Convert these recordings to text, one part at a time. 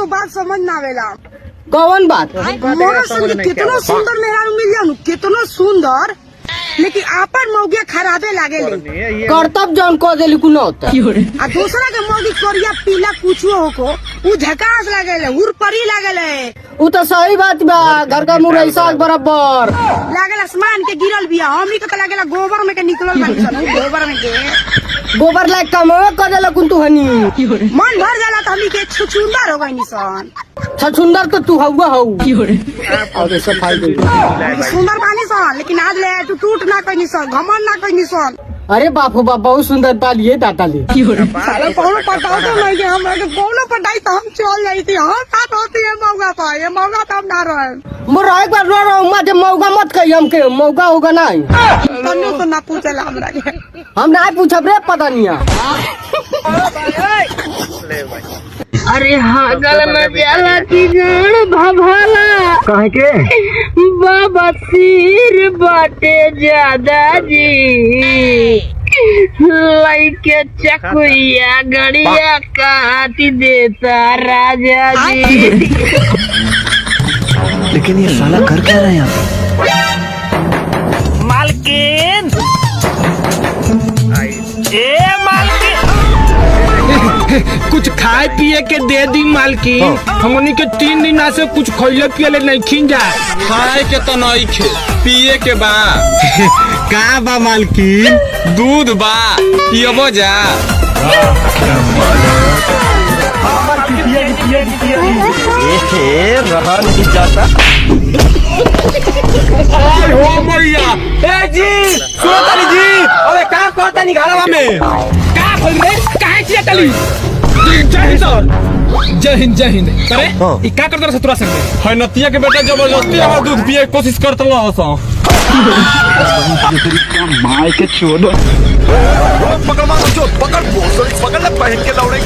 एगो बात समझ ना आवेला। कौन बात? मोरो संग कितना सुंदर मेरा मिल जानु, कितना सुंदर, लेकिन आपन मौगे खराबे लागे ले। कर्तव्य जौन को देली कुन होता आ दूसरा के मौगी करिया पीला कुछो होको उ झकास लागे ले, उरपरी लागे ले। उ तो सही बात बा, घर का मुरई साग बराबर लागेला आसमान के गिरल बिया, हमनी के तो लागेला गोबर में के निकलल बानी सन, गोबर में के गोबर लायक काम कर देला कुन तू हनी। मन भर जाला त हमनी के छुछुंदर हो गइनी सन। छछुंदर तो तू हउआ हउ। अब सफाई दे सुंदर बानी सन, लेकिन आज ले तू टूट ना कइनी सन, घमंड ना कइनी सन। अरे बाप हो बाप, बहुत सुंदर पालिए दाता ले। साला कौनो पटाओ तो नहीं के हमरा के कौनो पटाई तो हम चल जाईती। हां साथ होती है मौगा पा, ये मौगा तो हम ना रहे। मोर एक बार रो रो मत मौका मत कही हमके, मौका होगा नहीं। तन्नो तो ना पूछला हमरा के, हम ना पूछब रे पता नहीं। अरे हाँ गल न जाला की गण भभाला काहे के बाबा सिर बाटे ज्यादा जी, लइके चकुया गड़िया काट देता राजा जी। लेकिन ये साला कर क्या रहा है यहाँ मालकिन, ए मालकिन, कुछ खाए पिए के दे दी मालकिन। हमनी के 3 दिन से कुछ खइले पियले नहीं खिन जा। खाए के तो नहीं खे, पिए के बा। का बा मालकिन? दूध बा, पियबो जा। रहा नहीं जाता। ओ भैया, ए जी सुनो ताली जी, अरे का कहता नहीं घरवा में का खोल रे, काहे किया ताली? जय हिंद सर। जय हिंद जय हिंद। करे ई का करत रह सतुरा संग है नतिया के बेटा जबरदस्ती हमार दूध पिए के कोशिश करत रहा। माय के छोड़ो, पकड़ मारो चोट, पकड़ पकड़ ले पहन के दौड़े।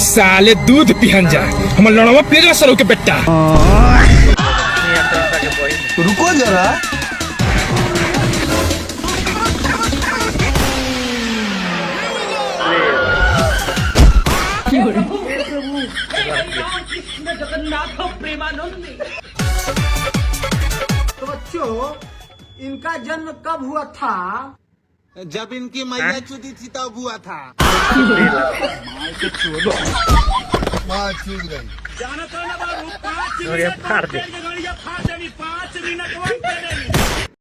साले दूध पिहन जा, हमर लड़वा पेज सरो के बेटा। रुको जरा। तो बच्चों, इनका जन्म कब हुआ था? जब इनकी मैया चुदी थी तब हुआ था। माँ चूक गई। फाड़ दे।